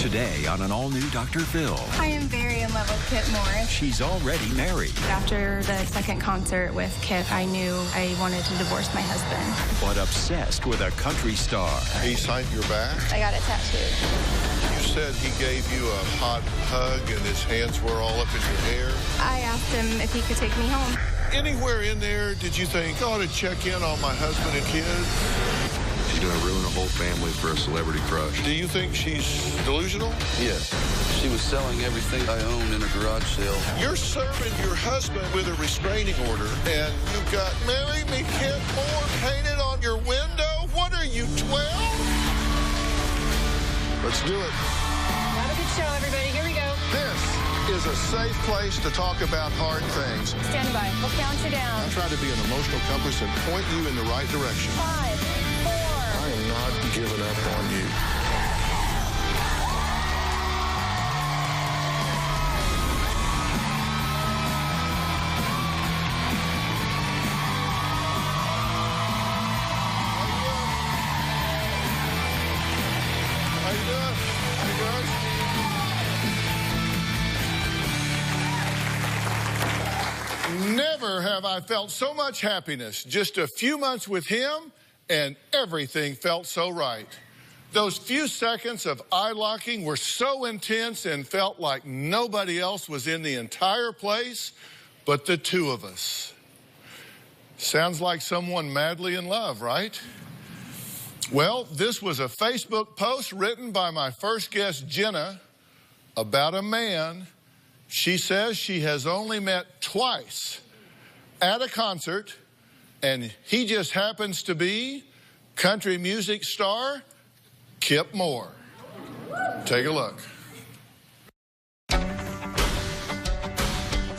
Today on an all-new Dr. Phil. I am very in love with Kip Morris. She's already married. After the second concert with Kip, I knew I wanted to divorce my husband. But obsessed with a country star. He signed your back? I got it tattooed. You said he gave you a hot hug and his hands were all up in your hair? I asked him if he could take me home. Anywhere in there did you think, I ought to check in on my husband and kids? She's gonna ruin a whole family for a celebrity crush. Do you think she's delusional? Yes. She was selling everything I owned in a garage sale. You're serving your husband with a restraining order, and you've got "Marry Me, Kip Moore" painted on your window? What are you, 12? Let's do it. Have a good show, everybody. Here we go. This is a safe place to talk about hard things. Stand by. We'll count you down. I'll try to be an emotional compass and point you in the right direction. 5, 4. I am not giving up on you. How you doing? Hey, guys. Never have I felt so much happiness. Just a few months with him, and everything felt so right. Those few seconds of eye-locking were so intense and felt like nobody else was in the entire place but the two of us. Sounds like someone madly in love, right? Well, this was a Facebook post written by my first guest, Jenna, about a man she says she has only met twice at a concert, and he just happens to be country music star Kip Moore. Take a look.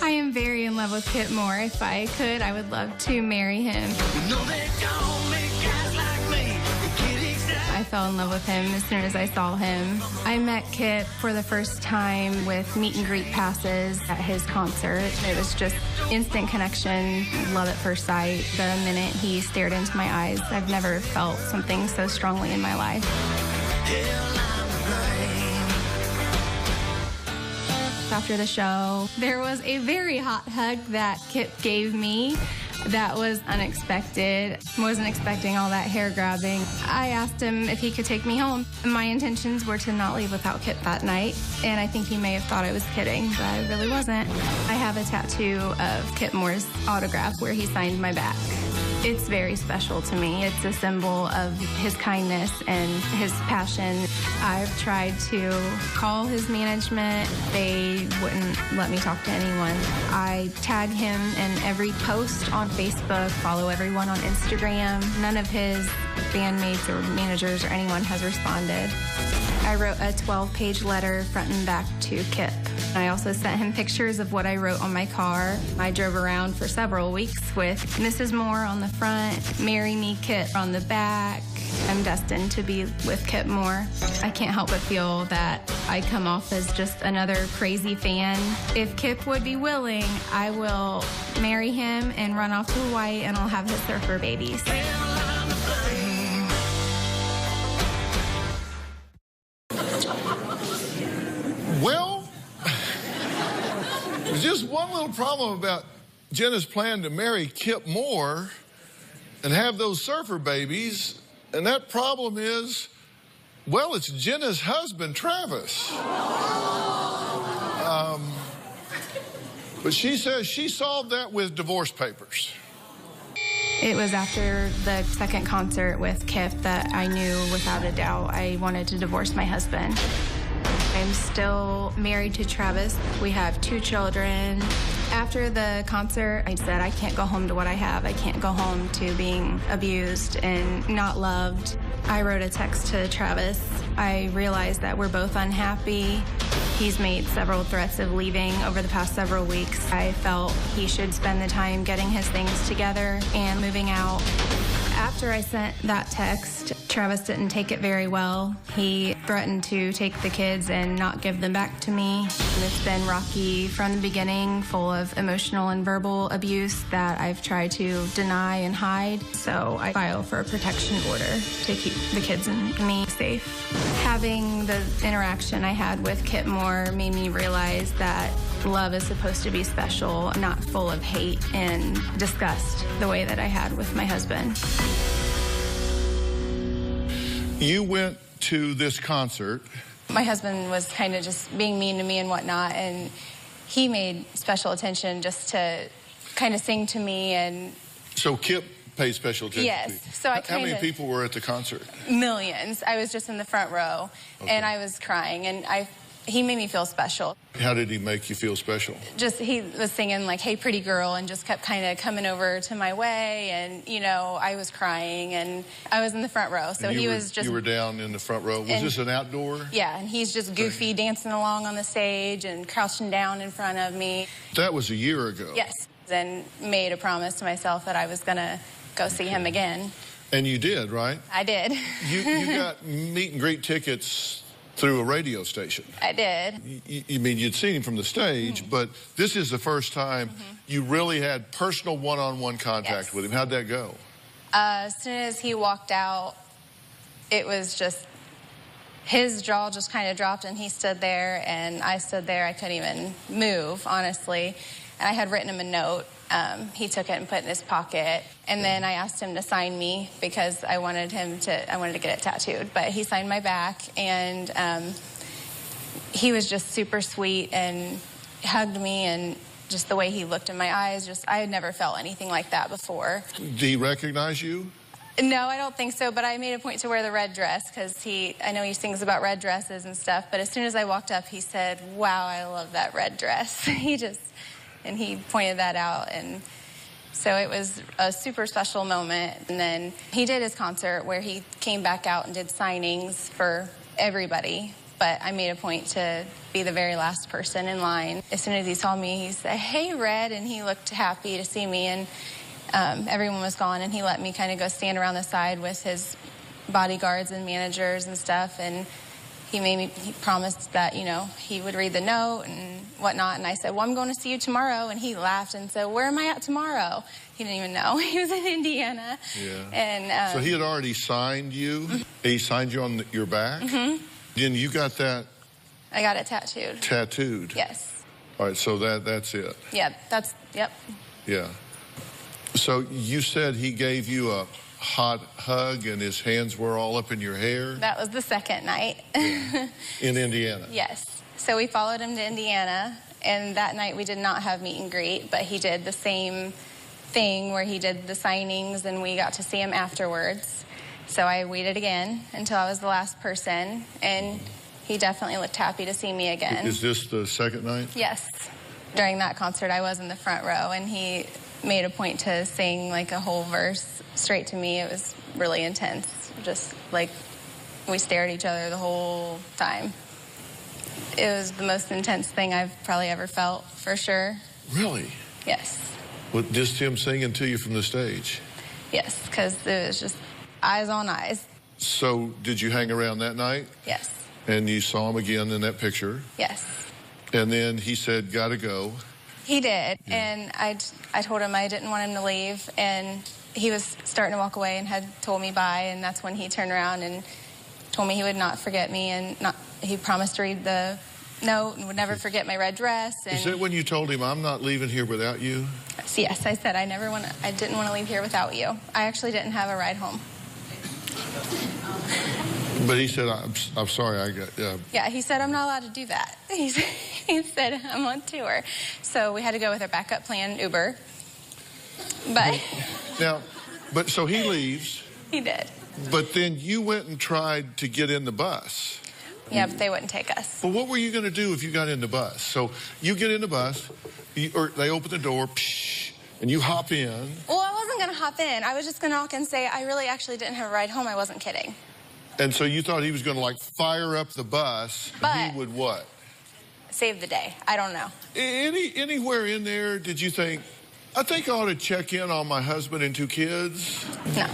I am very in love with Kip Moore. If I could, I would love to marry him. I fell in love with him as soon as I saw him. I met Kip for the first time with meet and greet passes at his concert. It was just instant connection, love at first sight. The minute he stared into my eyes, I've never felt something so strongly in my life. After the show, there was a very hot hug that Kip gave me. That was unexpected. Wasn't expecting all that hair grabbing. I asked him if he could take me home. My intentions were to not leave without Kip that night, and I think he may have thought I was kidding, but I really wasn't. I have a tattoo of Kip Moore's autograph where he signed my back. It's very special to me. It's a symbol of his kindness and his passion. I've tried to call his management. They wouldn't let me talk to anyone. I tag him in every post on Facebook, follow everyone on Instagram. None of his bandmates or managers or anyone has responded. I wrote a 12-page letter front and back to Kip. I also sent him pictures of what I wrote on my car. I drove around for several weeks with Mrs. Moore on the front, Marry Me Kip on the back. I'm destined to be with Kip Moore. I can't help but feel that I come off as just another crazy fan. If Kip would be willing, I will marry him and run off to Hawaii, and I'll have his surfer babies. Well, there's just one little problem about Jenna's plan to marry Kip Moore and have those surfer babies, and that problem is, well, it's Jenna's husband, Travis. But she says she solved that with divorce papers. It was after the second concert with Kip that I knew without a doubt I wanted to divorce my husband. I'm still married to Travis. We have 2 children. After the concert, I said, I can't go home to what I have. I can't go home to being abused and not loved. I wrote a text to Travis. I realized that we're both unhappy. He's made several threats of leaving over the past several weeks. I felt he should spend the time getting his things together and moving out. After I sent that text, Travis didn't take it very well. He threatened to take the kids and not give them back to me. And it's been rocky from the beginning, full of emotional and verbal abuse that I've tried to deny and hide. So I filed for a protection order to keep the kids and me safe. Having the interaction I had with Kit Moore made me realize that love is supposed to be special, not full of hate and disgust the way that I had with my husband. You went to this concert. My husband was kind of just being mean to me and whatnot, and he made special attention just to kind of sing to me. And So Kip paid special attention to you. yes, so I How many people were at the concert? millions. I was just in the front row, and I was crying, and he made me feel special. How did he make you feel special? Just, he was singing like, "Hey, pretty girl," and just kept kind of coming over to my way, and, you know, I was crying, and I was in the front row, so he was just... You were down in the front row. Was this an outdoor? Yeah, and he's just goofy, dancing along on the stage and crouching down in front of me. That was a year ago. Yes, and made a promise to myself that I was going to go see him again. And you did, right? I did. You got meet and greet tickets through a radio station. I did. You mean you'd seen him from the stage, but this is the first time you really had personal one-on-one contact with him. How'd that go? As soon as he walked out, it was just, his jaw just kind of dropped, and he stood there, and I stood there. I couldn't even move, honestly. And I had written him a note. He took it and put it in his pocket. And then I asked him to sign me because I wanted to get it tattooed. But he signed my back, and he was just super sweet and hugged me, and just the way he looked in my eyes, I had never felt anything like that before. Did he recognize you? No, I don't think so, but I made a point to wear the red dress because I know he sings about red dresses and stuff, but as soon as I walked up, he said, "Wow, I love that red dress." And he pointed that out, and so it was a super special moment. And then he did his concert where he came back out and did signings for everybody, but I made a point to be the very last person in line. As soon as he saw me, he said, "Hey, Red," and he looked happy to see me, and everyone was gone, and he let me kind of go stand around the side with his bodyguards and managers and stuff, and he promised that, you know, he would read the note and whatnot, and I said, "Well, I'm going to see you tomorrow," and he laughed and said, "Where am I at tomorrow?" He didn't even know. He was in Indiana. Yeah. And so he had already signed you? He signed you on your back? Mm-hmm. Then you got that? I got it tattooed. Tattooed? Yes. All right, so that's it? Yeah, yep. Yeah. So you said he gave you a hot hug and his hands were all up in your hair? That was the second night. Yeah. In Indiana? Yes. So we followed him to Indiana, and that night we did not have meet and greet, but he did the same thing where he did the signings, and we got to see him afterwards. So I waited again until I was the last person, and he definitely looked happy to see me again. Is this the second night? Yes. During that concert, I was in the front row, and he made a point to sing like a whole verse straight to me. It was really intense. Just like we stared at each other the whole time. It was the most intense thing I've probably ever felt, for sure. Really? Yes. With just him singing to you from the stage? Yes, because it was just eyes on eyes. So did you hang around that night? Yes. And you saw him again in that picture? Yes. And then he said, "Gotta go." He did, and I told him I didn't want him to leave, and he was starting to walk away and had told me bye, and that's when he turned around and told me he would not forget me, and he promised to read the note and would never forget my red dress. And is that when you told him, "I'm not leaving here without you"? Yes, I said I didn't want to leave here without you. I actually didn't have a ride home. But he said, I'm sorry, I got... Yeah, he said, "I'm not allowed to do that." He said, "I'm on tour." So we had to go with our backup plan, Uber. But... Now, so he leaves. He did. But then you went and tried to get in the bus. Yeah, but they wouldn't take us. Well, what were you going to do if you got in the bus? So you get in the bus, or they open the door, and you hop in. Well, I wasn't going to hop in. I was just going to knock and say, I really actually didn't have a ride home. I wasn't kidding. And so you thought he was going to, like, fire up the bus, and he would what? Save the day. I don't know. Anywhere in there did you think, I think I ought to check in on my husband and 2 kids? No.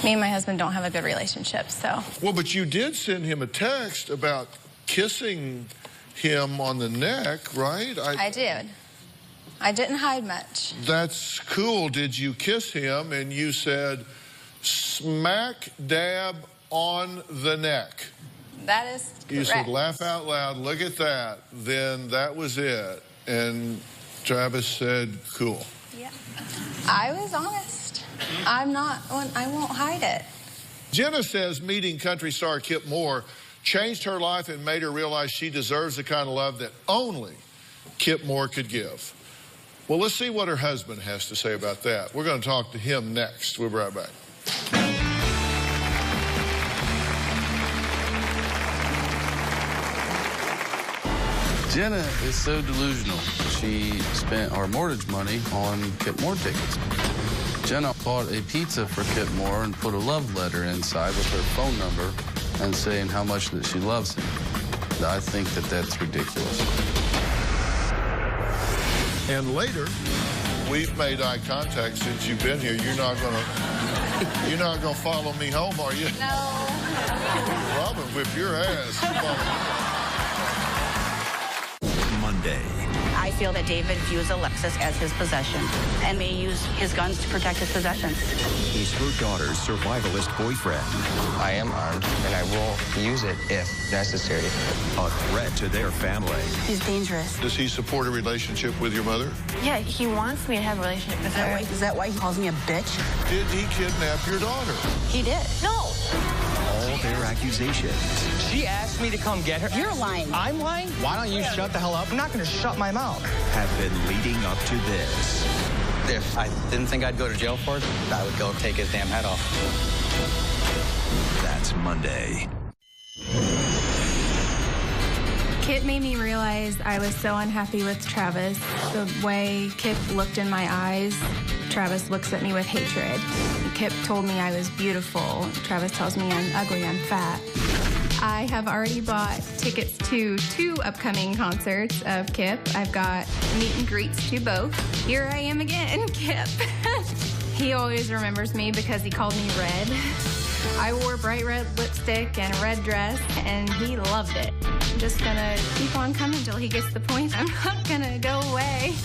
Me and my husband don't have a good relationship, so. Well, but you did send him a text about kissing him on the neck, right? I did. I didn't hide much. That's cool. Did you kiss him and you said, smack dab on the neck? That is correct. You said, laugh out loud, look at that. Then that was it. And Travis said, cool. Yeah. I was honest. I won't hide it. Jenna says meeting country star Kip Moore changed her life and made her realize she deserves the kind of love that only Kip Moore could give. Well, let's see what her husband has to say about that. We're going to talk to him next. We'll be right back. Jenna is so delusional. She spent our mortgage money on Kip Moore tickets. Jenna bought a pizza for Kip Moore and put a love letter inside with her phone number and saying how much that she loves him. I think that that's ridiculous. And later, we've made eye contact since you've been here. You're not gonna follow me home, are you? No. Robin, whip your ass. Monday. I feel that David views Alexis as his possession and may use his guns to protect his possessions. He's her daughter's survivalist boyfriend. I am armed, and I will use it if necessary. A threat to their family. He's dangerous. Does he support a relationship with your mother? Yeah, he wants me to have a relationship with her. Is that why he calls me a bitch? Did he kidnap your daughter? He did. No. All their accusations. She asked me to come get her. You're lying. I'm lying? Why don't you shut the hell up? I'm not going to shut my mouth. Have been leading up to this. If I didn't think I'd go to jail for it, I would go take his damn head off. That's Monday. Kip made me realize I was so unhappy with Travis. The way Kip looked in my eyes, Travis looks at me with hatred. Kip told me I was beautiful. Travis tells me I'm ugly, I'm fat. I have already bought tickets to 2 upcoming concerts of Kip. I've got meet and greets to both. Here I am again, Kip. He always remembers me because he called me Red. I wore bright red lipstick and a red dress, and he loved it. I'm just gonna keep on coming until he gets the point. I'm not gonna go away.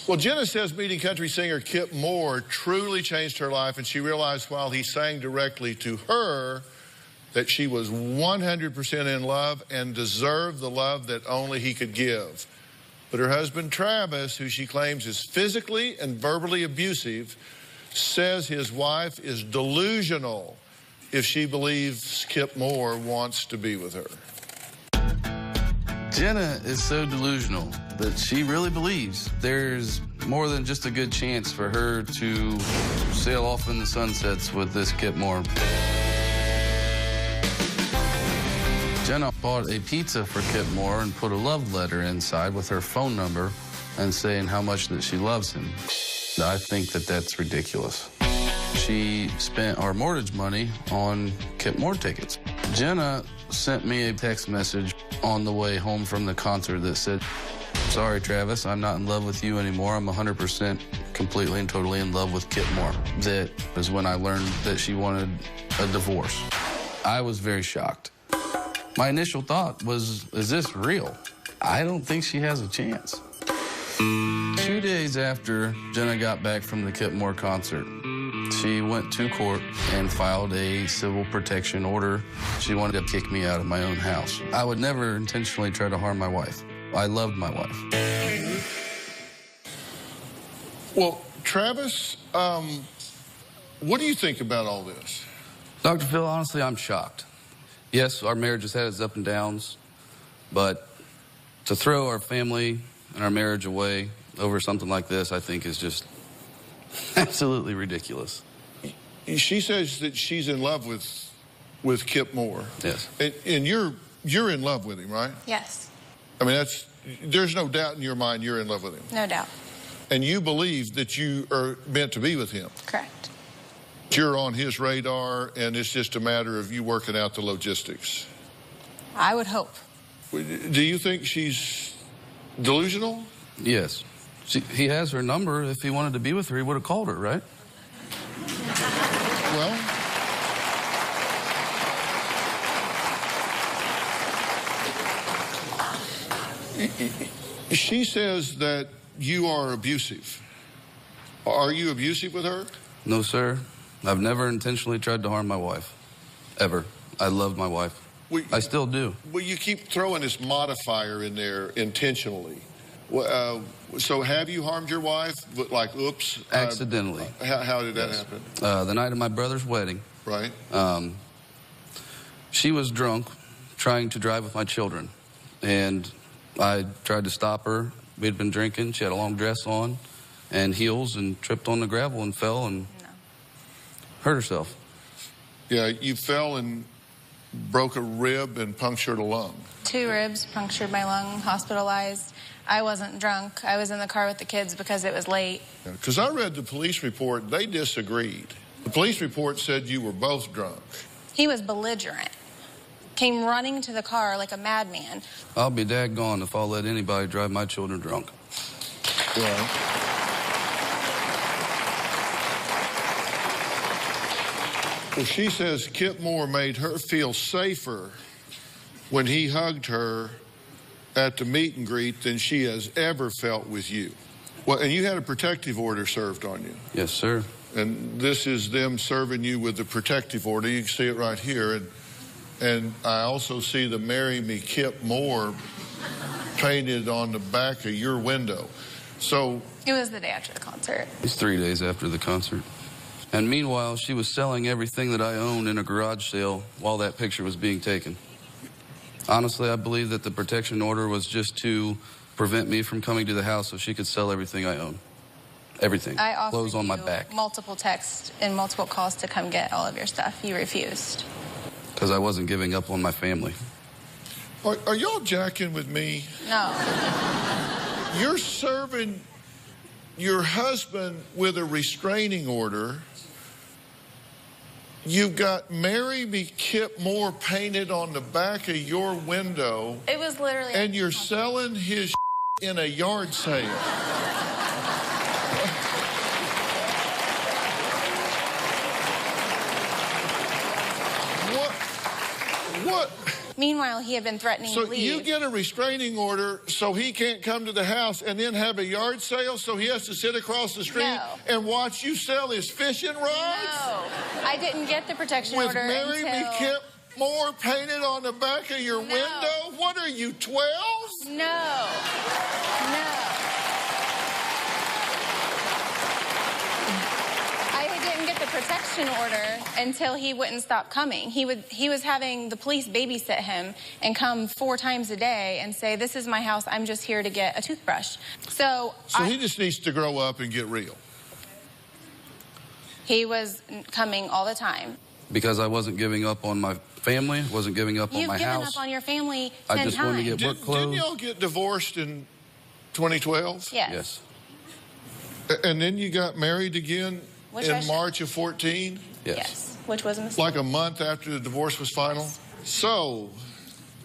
Well, Jenna says meeting country singer Kip Moore truly changed her life, and she realized while he sang directly to her that she was 100% in love and deserved the love that only he could give. But her husband, Travis, who she claims is physically and verbally abusive, says his wife is delusional if she believes Kip Moore wants to be with her. Jenna is so delusional that she really believes there's more than just a good chance for her to sail off in the sunsets with this Kip Moore. Jenna bought a pizza for Kip Moore and put a love letter inside with her phone number and saying how much that she loves him. I think that that's ridiculous. She spent our mortgage money on Kip Moore tickets. Jenna sent me a text message on the way home from the concert that said, "Sorry, Travis, I'm not in love with you anymore. I'm 100% completely and totally in love with Kip Moore." That was when I learned that she wanted a divorce. I was very shocked. My initial thought was, is this real? I don't think she has a chance. 2 days after Jenna got back from the Kip Moore concert, she went to court and filed a civil protection order. She wanted to kick me out of my own house. I would never intentionally try to harm my wife. I loved my wife. Well, Travis, what do you think about all this? Dr. Phil, honestly, I'm shocked. Yes, our marriage has had its up and downs, but to throw our family and our marriage away over something like this, I think is just absolutely ridiculous. She says that she's in love with Kip Moore. Yes. And you're in love with him, right? Yes, I mean, there's no doubt in your mind you're in love with him. no doubt. And you believe that you are meant to be with him. Correct. You're on his radar, and it's just a matter of you working out the logistics. I would hope. Do you think she's delusional? Yes. He has her number. If he wanted to be with her, he would have called her, right? She says that you are abusive. Are you abusive with her? No, sir. I've never intentionally tried to harm my wife. Ever. I love my wife. I still do. Well, you keep throwing this modifier in there intentionally. So have you harmed your wife? Like, oops. Accidentally. How did that happen? The night of my brother's wedding. Right. She was drunk, trying to drive with my children. And I tried to stop her. We'd been drinking. She had a long dress on and heels and tripped on the gravel and fell and hurt herself. Yeah, you fell and broke a rib and punctured a lung. 2 ribs, punctured my lung, hospitalized. I wasn't drunk. I was in the car with the kids because it was late. Because I read the police report, they disagreed. The police report said you were both drunk. He was belligerent. Came running to the car like a madman. I'll be daggone if I'll let anybody drive my children drunk. Well, she says Kip Moore made her feel safer when he hugged her at the meet and greet than she has ever felt with you. Well, and you had a protective order served on you. Yes, sir. And this is them serving you with the protective order. You can see it right here. And I also see the Marry Me Kip Moore painted on the back of your window. So It was the day after the concert. It's 3 days after the concert. And meanwhile, she was selling everything that I owned in a garage sale while that picture was being taken. Honestly, I believe that the protection order was just to prevent me from coming to the house so she could sell everything I own. Everything. I offered Clothes on my you back. multiple texts and multiple calls to come get all of your stuff. You refused. Because I wasn't giving up on my family. are y'all jacking with me? No. You're serving your husband with a restraining order. You've got Marry Me Kip Moore painted on the back of your window. It was literally... And you're selling his in a yard sale. What? Meanwhile, he had been threatening to So leave. you get a restraining order so he can't come to the house and then have a yard sale so he has to sit across the street and watch you sell his fishing rods? No. I didn't get the protection With order Marry Me Kip Moore painted on the back of your window? What are you, 12? No. No. I didn't get the protection order until he wouldn't stop coming. He was having the police babysit him and come 4 times a day and say, "This is my house, I'm just here to get a toothbrush." So he just needs to grow up and get real. He was coming all the time. Because I wasn't giving up on my family, wasn't giving up on my house. You've given up on your family 10 I just times. wanted to get work clothes. Didn't y'all get divorced in 2012? Yes. And then you got married again in March of 14? Yes. Which was a mistake. Like a month after the divorce was final? So,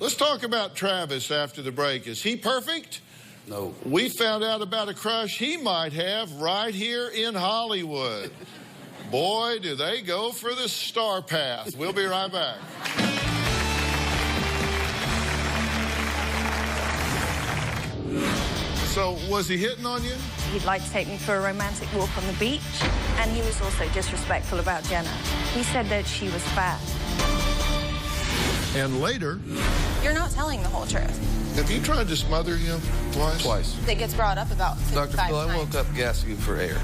let's talk about Travis after the break. Is he perfect? No. We found out about a crush he might have right here in Hollywood. Boy, do they go for the star path. We'll be right back. So, was he hitting on you? He'd like to take me for a romantic walk on the beach, and he was also disrespectful about Jenna. He said that she was fat. And later... You're not telling the whole truth. Have you tried to smother him twice? Twice. That gets brought up about 55 Dr. Phil, I times. woke up gasping for air.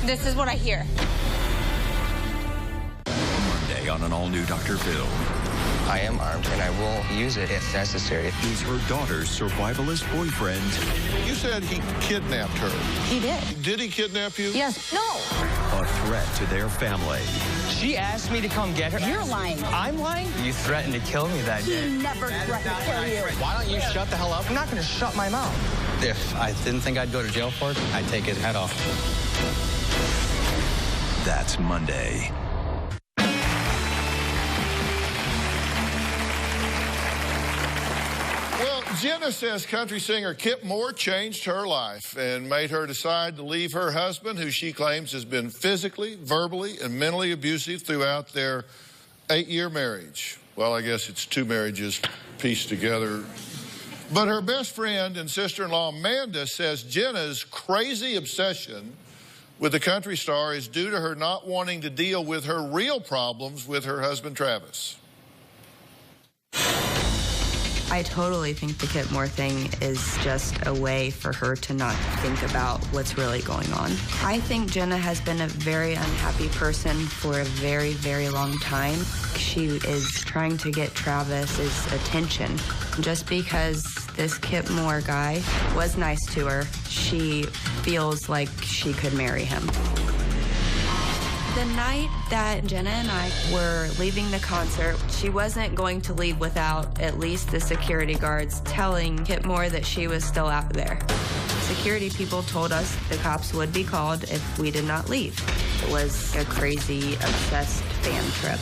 This is what I hear. Monday on an all-new Dr. Phil. I am armed, and I will use it if necessary. He's her daughter's survivalist boyfriend. You said he kidnapped her. He did. Did he kidnap you? Yes. No. A threat to their family. She asked me to come get her. You're lying. I'm lying? You threatened to kill me that day. He never threatened to kill you. Why don't you shut the hell up? I'm not going to shut my mouth. If I didn't think I'd go to jail for it, I'd take his head off. That's Monday. Well, Jenna says country singer Kip Moore changed her life and made her decide to leave her husband, who she claims has been physically, verbally, and mentally abusive throughout their 8-year marriage. Well, I guess it's 2 marriages pieced together But her best friend and sister-in-law Amanda says Jenna's crazy obsession with the country star is due to her not wanting to deal with her real problems with her husband Travis. I totally think the Kip Moore thing is just a way for her to not think about what's really going on. I think Jenna has been a very unhappy person for a very, very long time. She is trying to get Travis's attention. Just because this Kip Moore guy was nice to her, she feels like she could marry him. The night that Jenna and I were leaving the concert, she wasn't going to leave without at least the security guards telling Kip Moore that she was still out there. Security people told us the cops would be called if we did not leave. It was a crazy, obsessed fan trip.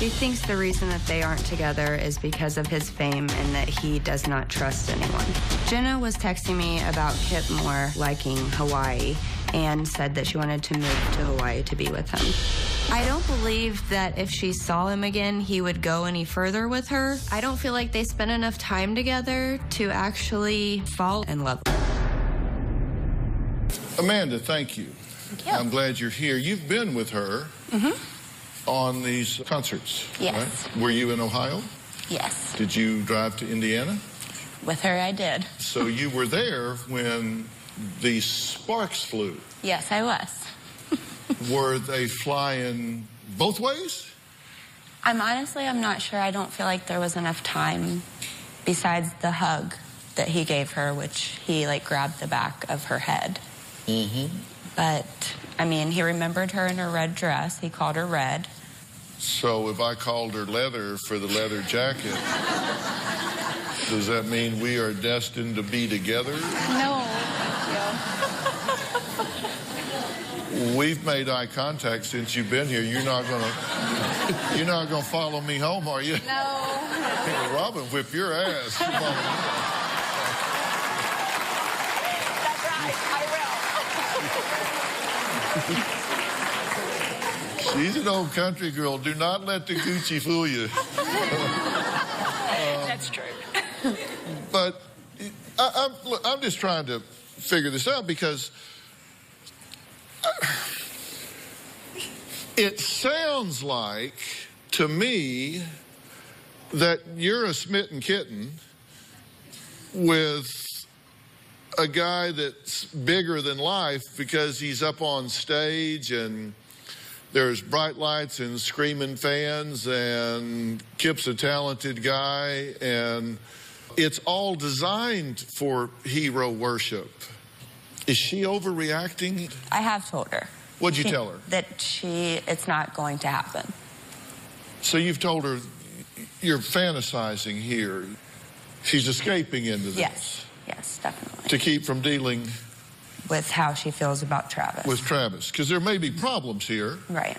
She thinks the reason that they aren't together is because of his fame and that he does not trust anyone. Jenna was texting me about Kip Moore liking Hawaii and said that she wanted to move to Hawaii to be with him. I don't believe that if she saw him again, he would go any further with her. I don't feel like they spent enough time together to actually fall in love. Amanda, thank you. Thank you. I'm glad you're here. You've been with her on these concerts, Yes. right? Were you in Ohio? Yes. Did you drive to Indiana? With her, I did. So you were there when the sparks flew. Yes, I was. Were they flying both ways? I'm not sure. I don't feel like there was enough time besides the hug that he gave her, which he grabbed the back of her head. But, I mean, he remembered her in her red dress. He called her red. So if I called her leather for the leather jacket, does that mean we are destined to be together? No. We've made eye contact since you've been here. You're not gonna follow me home, are you? No. Robin, whip your ass. That's right. I will. She's an old country girl. Do not let the Gucci fool you. That's true. But I'm just trying to figure this out because it sounds like to me that you're a smitten kitten with a guy that's bigger than life because he's up on stage and there's bright lights and screaming fans and Kip's a talented guy and it's all designed for hero worship. Is she overreacting? I have told her. What'd you tell her? That it's not going to happen. So you've told her you're fantasizing here. She's escaping into this. Yes, definitely. To keep from dealing with how she feels about Travis. With Travis, because there may be problems here. Right.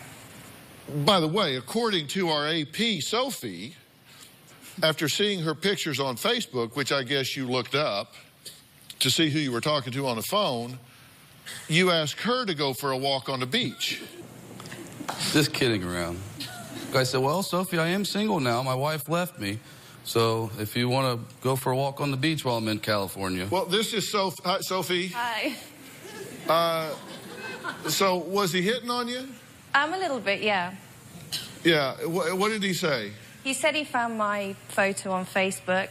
By the way, according to our AP, Sophie, after seeing her pictures on Facebook, which I guess you looked up to see who you were talking to on the phone, you asked her to go for a walk on the beach. Just kidding around. I said, well, Sophie, I am single now. My wife left me. So if you want to go for a walk on the beach while I'm in California. Well, this is Hi, Sophie. Hi. So was he hitting on you? A little bit, yeah. Yeah. What did he say? He said he found my photo on Facebook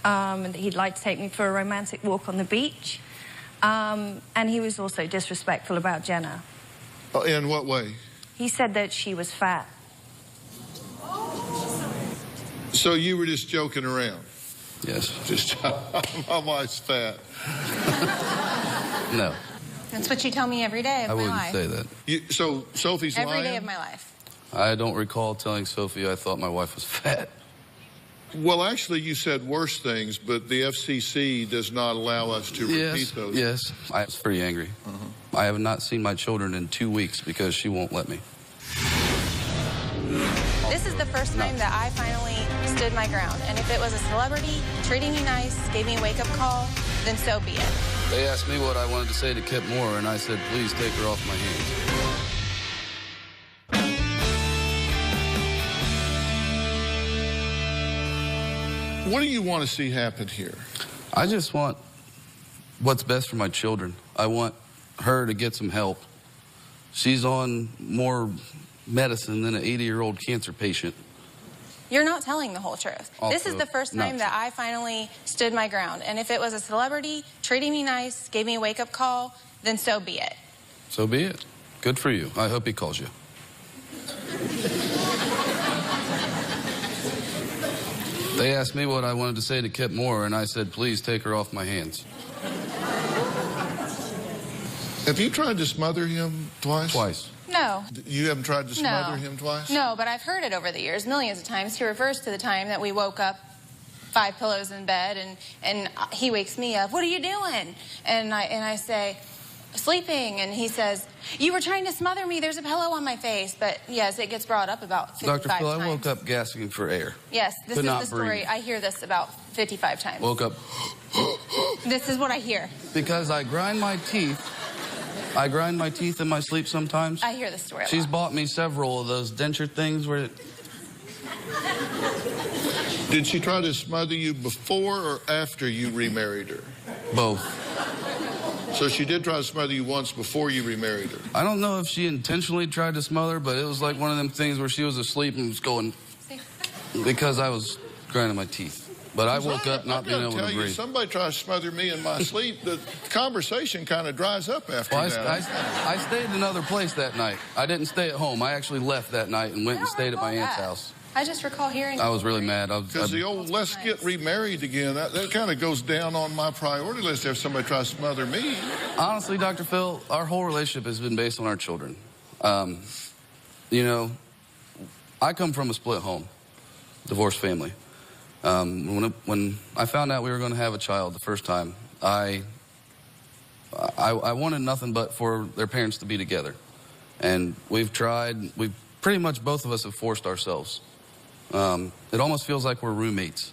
and that he'd like to take me for a romantic walk on the beach. And he was also disrespectful about Jenna. In what way? He said that she was fat. So you were just joking around? Yes. Just, my wife's fat. No. That's what you tell me every day of my life. I wouldn't say that. So Sophie's lying? Every day of my life. I don't recall telling Sophie I thought my wife was fat. Well, actually, you said worse things, but the FCC does not allow us to repeat those. Yes, I was pretty angry. I have not seen my children in 2 weeks because she won't let me. This is the first time that I finally stood my ground. And if it was a celebrity treating me nice, gave me a wake-up call, then so be it. They asked me what I wanted to say to Kip Moore, and I said, please take her off my hands. What do you want to see happen here? I just want what's best for my children. I want her to get some help. She's on more medicine than an 80-year-old cancer patient. You're not telling the whole truth. This is the first time that I finally stood my ground. And if it was a celebrity treating me nice, gave me a wake-up call, then so be it. So be it. Good for you. I hope he calls you. They asked me what I wanted to say to Kip Moore, and I said, please take her off my hands. Have you tried to smother him twice? Twice. No. You haven't tried to smother him twice? No, but I've heard it over the years, millions of times. He refers to the time that we woke up 5 pillows in bed, and he wakes me up, what are you doing? And I say, sleeping, and he says, you were trying to smother me, there's a pillow on my face. But yes, it gets brought up about 55 Dr. Phil, times. I woke up gasping for air. Yes, this is the story. Breathe. I hear this about 55 times. Woke up. This is what I hear. Because I grind my teeth. I grind my teeth in my sleep sometimes. I hear this story a lot. She's bought me several of those denture things where Did she try to smother you before or after you remarried her? Both. So she did try to smother you once before you remarried her? I don't know if she intentionally tried to smother, but it was like one of them things where she was asleep and was going because I was grinding my teeth. But I woke up not being able to breathe. Somebody tries to smother me in my sleep, the conversation kind of dries up after that. I stayed in another place that night. I didn't stay at home. I actually left that night and went and stayed at my aunt's house. I just recall hearing I was really mad. Because the old let's get remarried again, that kind of goes down on my priority list if somebody tries to smother me. Honestly, Dr. Phil, our whole relationship has been based on our children. You know, I come from a split home, divorced family. When I found out we were going to have a child the first time, I wanted nothing but for their parents to be together. And we've pretty much both of us have forced ourselves. It almost feels like we're roommates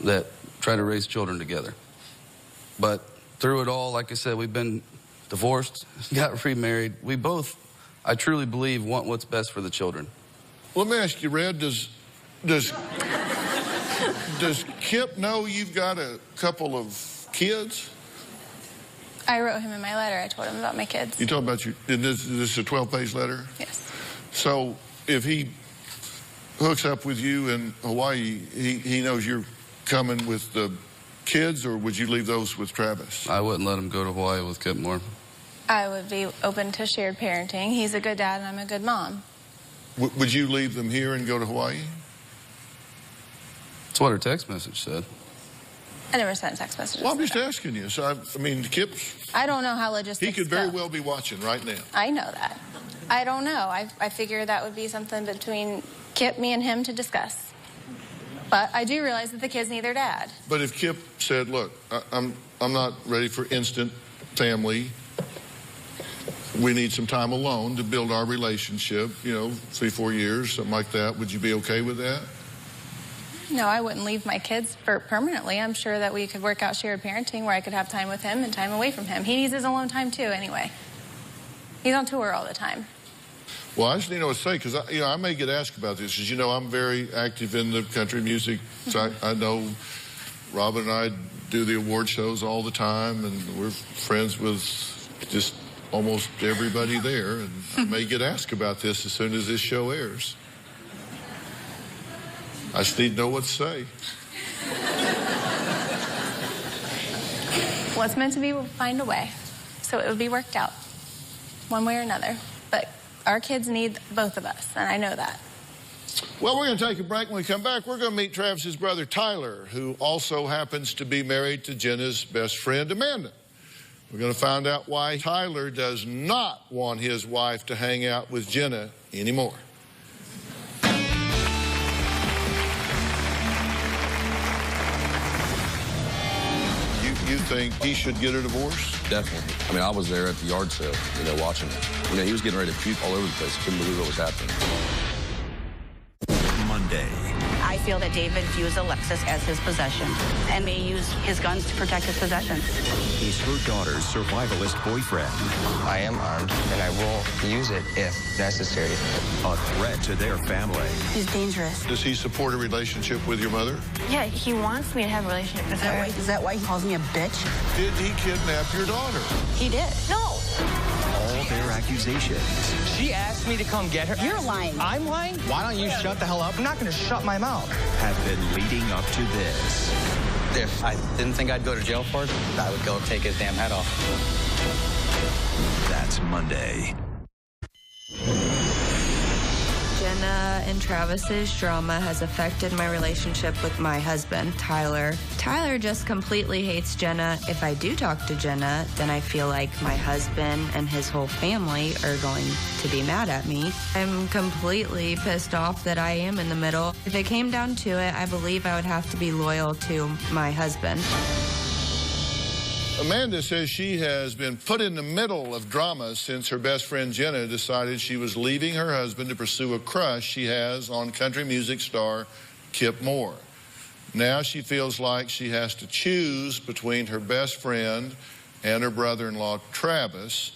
that try to raise children together. But through it all, like I said, we've been divorced, got remarried. We both, I truly believe, want what's best for the children. Let me ask you, Red, does Kip know you've got a couple of kids? I wrote him in my letter. I told him about my kids. You told about this is a 12-page letter? Yes. So if he hooks up with you in Hawaii, he knows you're coming with the kids, or would you leave those with Travis? I wouldn't let him go to Hawaii with Kip Moore. I would be open to shared parenting. He's a good dad and I'm a good mom. Would you leave them here and go to Hawaii? That's what her text message said. I never sent text messages. Well, I'm just asking you. So, I mean, Kip... I don't know how logistics He could very well be watching right now. I know that. I don't know. I figure that would be something between Kip, me, and him to discuss. But I do realize that the kids need their dad. But if Kip said, look, I'm not ready for instant family. We need some time alone to build our relationship, 3-4 years, something like that. Would you be okay with that? No, I wouldn't leave my kids permanently. I'm sure that we could work out shared parenting where I could have time with him and time away from him. He needs his alone time too, anyway. He's on tour all the time. Well, I just need to know what to say, because I may get asked about this. As you know, I'm very active in the country music. So I know Robin and I do the award shows all the time, and we're friends with just almost everybody there. And I may get asked about this as soon as this show airs. I just need to know what to say. What's meant to be will find a way. So it would be worked out, one way or another. But our kids need both of us, and I know that. Well, we're going to take a break. When we come back, we're going to meet Travis's brother, Tyler, who also happens to be married to Jenna's best friend, Amanda. We're going to find out why Tyler does not want his wife to hang out with Jenna anymore. You think he should get a divorce? Definitely. I mean, I was there at the yard sale, watching it. He was getting ready to puke all over the place. Couldn't believe what was happening. Monday. I feel that David views Alexis as his possession and may use his guns to protect his possessions. He's her daughter's survivalist boyfriend. I am armed, and I will use it if necessary. A threat to their family. He's dangerous. Does he support a relationship with your mother? Yeah, he wants me to have a relationship with her. Is that why he calls me a bitch? Did he kidnap your daughter? He did. No. All their accusations She asked me to come get her. You're lying. I'm lying? Why don't you shut the hell up? I'm not going to shut my mouth. have been leading up to this. If I didn't think I'd go to jail for it, I would go take his damn head off. That's Monday. Jenna and Travis's drama has affected my relationship with my husband, Tyler. Tyler just completely hates Jenna. If I do talk to Jenna, then I feel like my husband and his whole family are going to be mad at me. I'm completely pissed off that I am in the middle. If it came down to it, I believe I would have to be loyal to my husband. Amanda says she has been put in the middle of drama since her best friend Jenna decided she was leaving her husband to pursue a crush she has on country music star Kip Moore. Now she feels like she has to choose between her best friend and her brother-in-law Travis,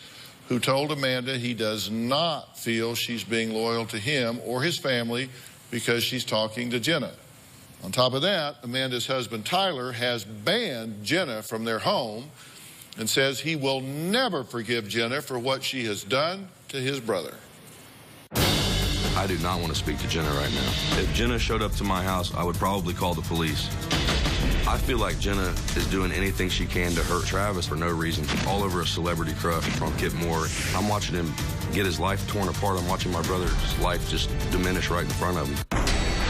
who told Amanda he does not feel she's being loyal to him or his family because she's talking to Jenna. On top of that, Amanda's husband, Tyler, has banned Jenna from their home and says he will never forgive Jenna for what she has done to his brother. I do not want to speak to Jenna right now. If Jenna showed up to my house, I would probably call the police. I feel like Jenna is doing anything she can to hurt Travis for no reason, all over a celebrity crush from Kip Moore. I'm watching him get his life torn apart. I'm watching my brother's life just diminish right in front of him.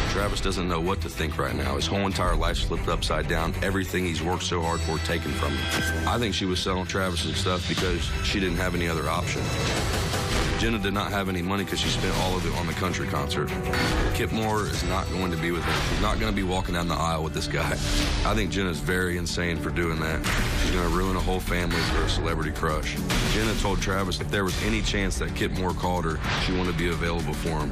Travis doesn't know what to think right now. His whole entire life slipped upside down. Everything he's worked so hard for taken from him. I think she was selling Travis's stuff because she didn't have any other option. Jenna did not have any money because she spent all of it on the country concert. Kip Moore is not going to be with her. She's not going to be walking down the aisle with this guy. I think Jenna's very insane for doing that. She's going to ruin a whole family for a celebrity crush. Jenna told Travis if there was any chance that Kip Moore called her, she wanted to be available for him.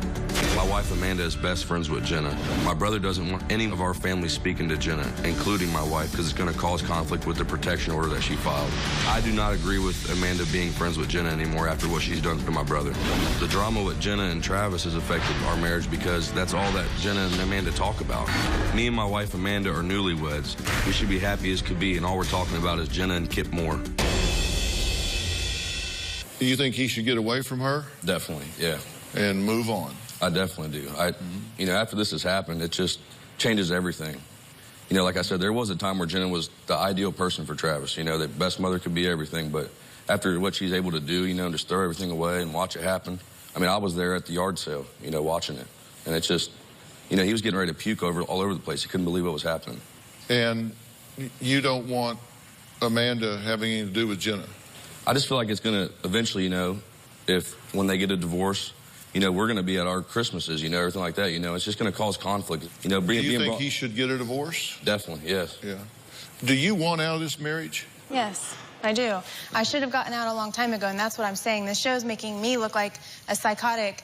My wife Amanda is best friends with Jenna. My brother doesn't want any of our family speaking to Jenna, including my wife, because it's going to cause conflict with the protection order that she filed. I do not agree with Amanda being friends with Jenna anymore after what she's done to my brother. The drama with Jenna and Travis has affected our marriage because that's all that Jenna and Amanda talk about. Me and my wife Amanda are newlyweds. We should be happy as could be, and all we're talking about is Jenna and Kip Moore. Do you think he should get away from her? Definitely, yeah. And move on? I definitely do. You know, after this has happened, it just changes everything. You know, like I said, there was a time where Jenna was the ideal person for Travis. You know, that best mother could be everything, but after what she's able to do, you know, just throw everything away and watch it happen. I mean, I was there at the yard sale, you know, watching it. And it's just, you know, he was getting ready to puke all over the place. He couldn't believe what was happening. And you don't want Amanda having anything to do with Jenna? I just feel like it's going to eventually, you know, when they get a divorce, you know, we're going to be at our Christmases, you know, everything like that, you know. It's just going to cause conflict. You know, do you think he should get a divorce? Definitely, yes. Yeah. Do you want out of this marriage? Yes, I do. I should have gotten out a long time ago, and that's what I'm saying. This show is making me look like a psychotic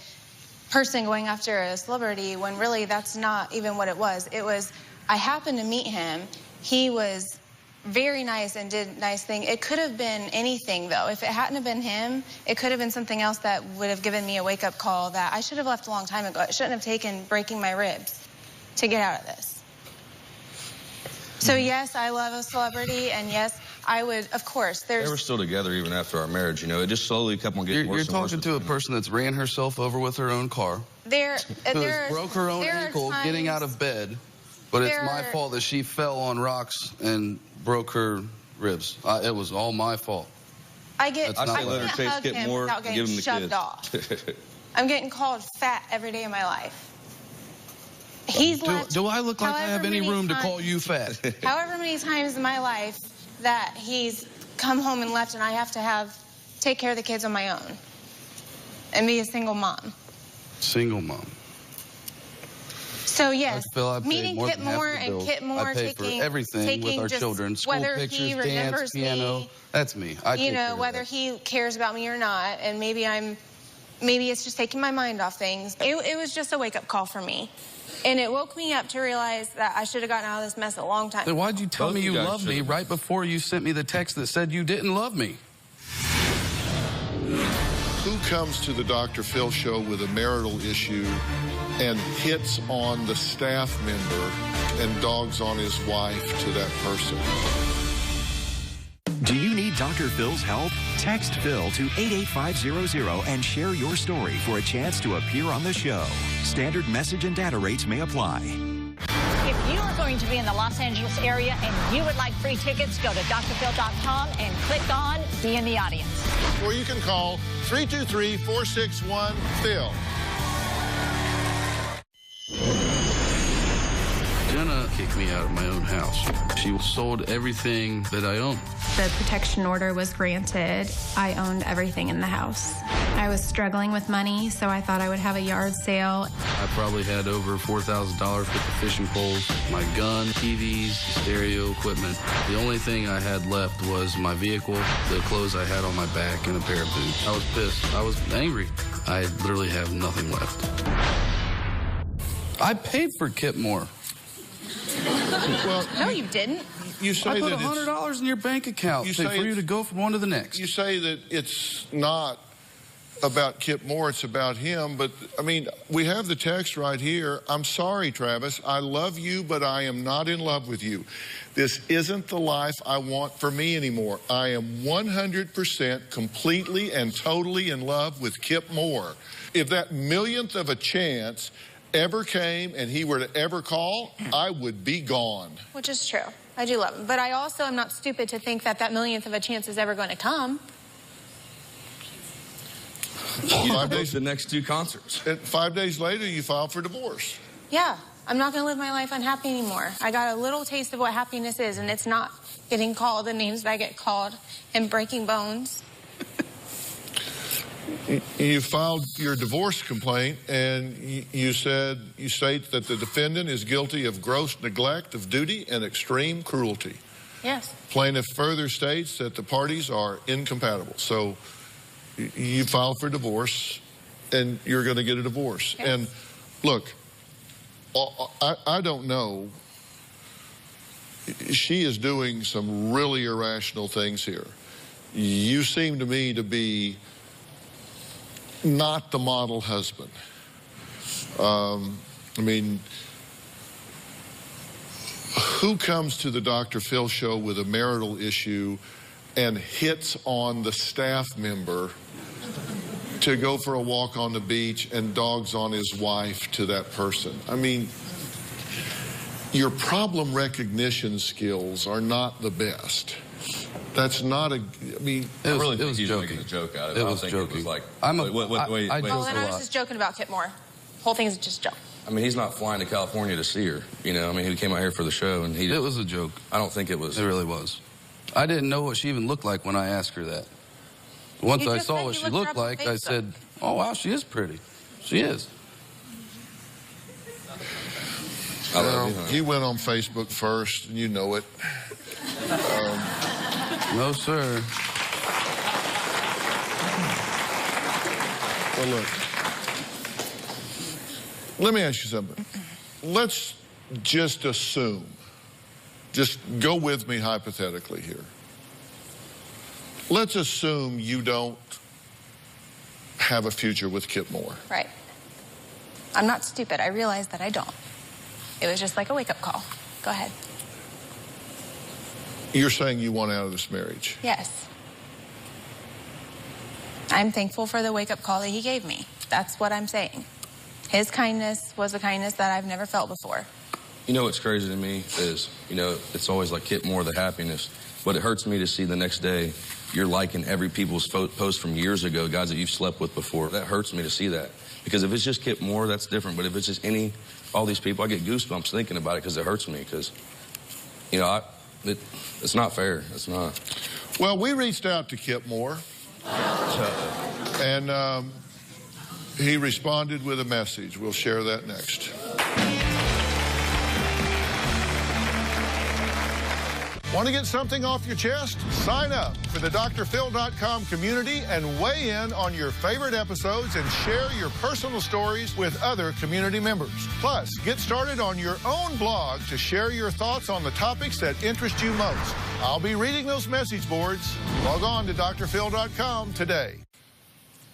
person going after a celebrity when really that's not even what it was. It was, I happened to meet him. He was very nice and did nice thing. It could have been anything, though. If it hadn't have been him, it could have been something else that would have given me a wake-up call that I should have left a long time ago. It shouldn't have taken breaking my ribs to get out of this. So, yes, I love a celebrity, and yes, I would, of course. They were still together even after our marriage, you know. It just slowly kept on getting worse. You're talking to a person that's ran herself over with her own car. Broke her own ankle getting out of bed. But it's my fault that she fell on rocks and broke her ribs. It was all my fault. I can't let her chase hug Kip him Moore without and give getting him the shoved kids. off. I'm getting called fat every day of my life. Do I look like I have any room to call you fat? However many times in my life that he's come home and left and I have to take care of the kids on my own and be a single mom. Single mom. So, yes, meeting Kip Moore and Kip Moore taking everything with our children, school pictures, dance, piano. That's me. You know, whether he cares about me or not, and maybe I'm maybe it's just taking my mind off things. It was just a wake-up call for me. And it woke me up to realize that I should have gotten out of this mess a long time. Then why'd you tell me you loved me right before you sent me the text that said you didn't love me? Who comes to the Dr. Phil show with a marital issue and hits on the staff member and dogs on his wife to that person? Do you need Dr. Phil's help? Text Phil to 88500 and share your story for a chance to appear on the show. Standard message and data rates may apply. If you are going to be in the Los Angeles area and you would like free tickets, go to drphil.com and click on Be in the Audience. Or you can call 323-461-PHIL. Jenna kicked me out of my own house. She sold everything that I owned. The protection order was granted. I owned everything in the house. I was struggling with money, so I thought I would have a yard sale. I probably had over $4,000 worth of fishing poles, my gun, TVs, stereo equipment. The only thing I had left was my vehicle, the clothes I had on my back, and a pair of boots. I was pissed. I was angry. I literally have nothing left. I paid for Kip Moore. Well, No, you didn't. You say I put that $100 in your bank account for you to go from one to the next. You say that it's not about Kip Moore, it's about him. But, I mean, we have the text right here. I'm sorry, Travis. I love you, but I am not in love with you. This isn't the life I want for me anymore. I am 100% completely and totally in love with Kip Moore. If that millionth of a chance ever came and he were to ever call, I would be gone. Which is true. I do love him. But I also am not stupid to think that that millionth of a chance is ever going to come. 5 days, the next 2 concerts. and 5 days later, you filed for divorce. Yeah, I'm not going to live my life unhappy anymore. I got a little taste of what happiness is, and it's not getting called the names that I get called and breaking bones. You filed your divorce complaint, and you state that the defendant is guilty of gross neglect of duty and extreme cruelty. Yes. Plaintiff further states that the parties are incompatible. So you filed for divorce, and you're going to get a divorce. Yes. And look, I don't know. She is doing some really irrational things here. You seem to me to be not the model husband. I mean, who comes to the Dr. Phil show with a marital issue and hits on the staff member to go for a walk on the beach and dogs on his wife to that person? I mean, your problem recognition skills are not the best. That's not a, I mean, I really think he's making a joke out of it. It was joking. It was like, I Oh, and I was just joking about Kip Moore. Whole thing's just a joke. I mean, he's not flying to California to see her. You know, I mean, he came out here for the show, and It was a joke. I don't think it was. It really was. I didn't know what she even looked like when I asked her that. Once You I just saw said what you she looked looked her up on like, I Facebook. said, oh, wow, she is pretty. She is. I love you, he went on Facebook first, and you know it. No, sir. Well, look, let me ask you something. Let's just assume, just go with me hypothetically here. Let's assume you don't have a future with Kip Moore. Right. I'm not stupid. I realize that I don't. It was just like a wake-up call. Go ahead. You're saying you want out of this marriage. Yes. I'm thankful for the wake-up call that he gave me. That's what I'm saying. His kindness was a kindness that I've never felt before. You know what's crazy to me is, you know, it's always like Kip Moore, the happiness. But it hurts me to see the next day you're liking every people's post from years ago, guys that you've slept with before. That hurts me to see that. Because if it's just Kip Moore, that's different. But if it's just all these people, I get goosebumps thinking about it because it hurts me. Because, you know, it's not fair. It's not. Well, we reached out to Kip Moore, and he responded with a message. We'll share that next. Want to get something off your chest? Sign up for the drphil.com community and weigh in on your favorite episodes and share your personal stories with other community members. Plus, get started on your own blog to share your thoughts on the topics that interest you most. I'll be reading those message boards. Log on to drphil.com today.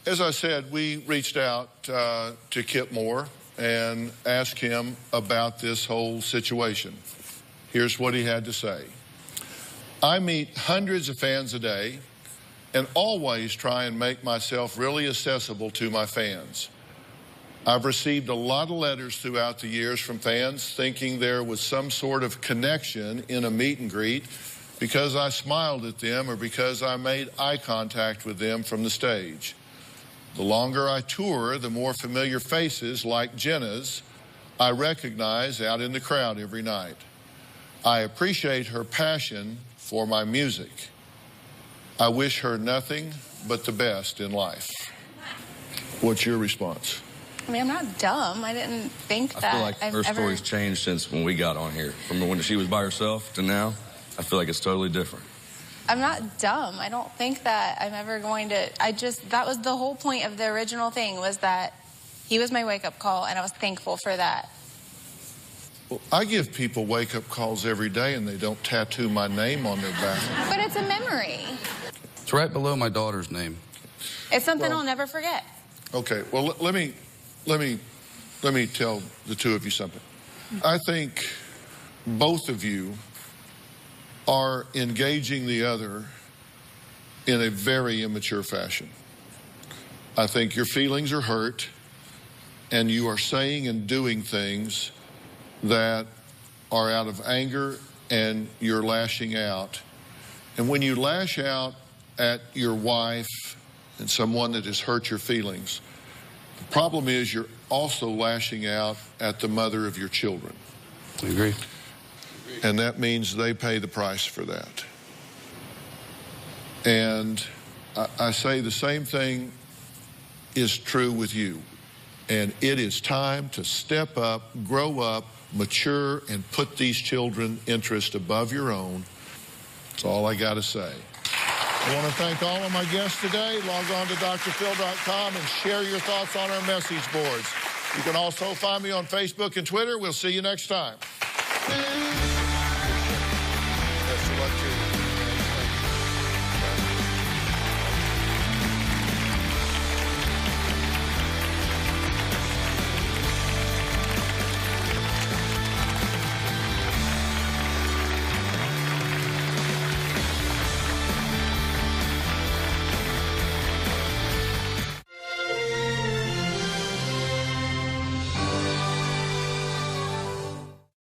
As I said, we reached out to Kip Moore and asked him about this whole situation. Here's what he had to say. I meet hundreds of fans a day and always try and make myself really accessible to my fans. I've received a lot of letters throughout the years from fans thinking there was some sort of connection in a meet and greet because I smiled at them or because I made eye contact with them from the stage. The longer I tour, the more familiar faces like Jenna's I recognize out in the crowd every night. I appreciate her passion for my music. I wish her nothing but the best in life. What's your response? I mean, I'm not dumb. I didn't think that I feel like her story's changed since when we got on here. From when she was by herself to now, I feel like it's totally different. I'm not dumb. I don't think that I'm ever going to... that was the whole point of the original thing, was that he was my wake-up call, and I was thankful for that. Well, I give people wake-up calls every day, and they don't tattoo my name on their back. But it's a memory. It's right below my daughter's name. It's something I'll never forget. Okay, well, let me tell the two of you something. I think both of you are engaging the other in a very immature fashion. I think your feelings are hurt, and you are saying and doing things that are out of anger, and you're lashing out. And when you lash out at your wife and someone that has hurt your feelings, the problem is you're also lashing out at the mother of your children. I agree. And that means they pay the price for that. And I say the same thing is true with you. And it is time to step up, grow up, mature, and put these children's interests above your own. That's all I got to say. I want to thank all of my guests today. Log on to drphil.com and share your thoughts on our message boards. You can also find me on Facebook and Twitter. We'll see you next time.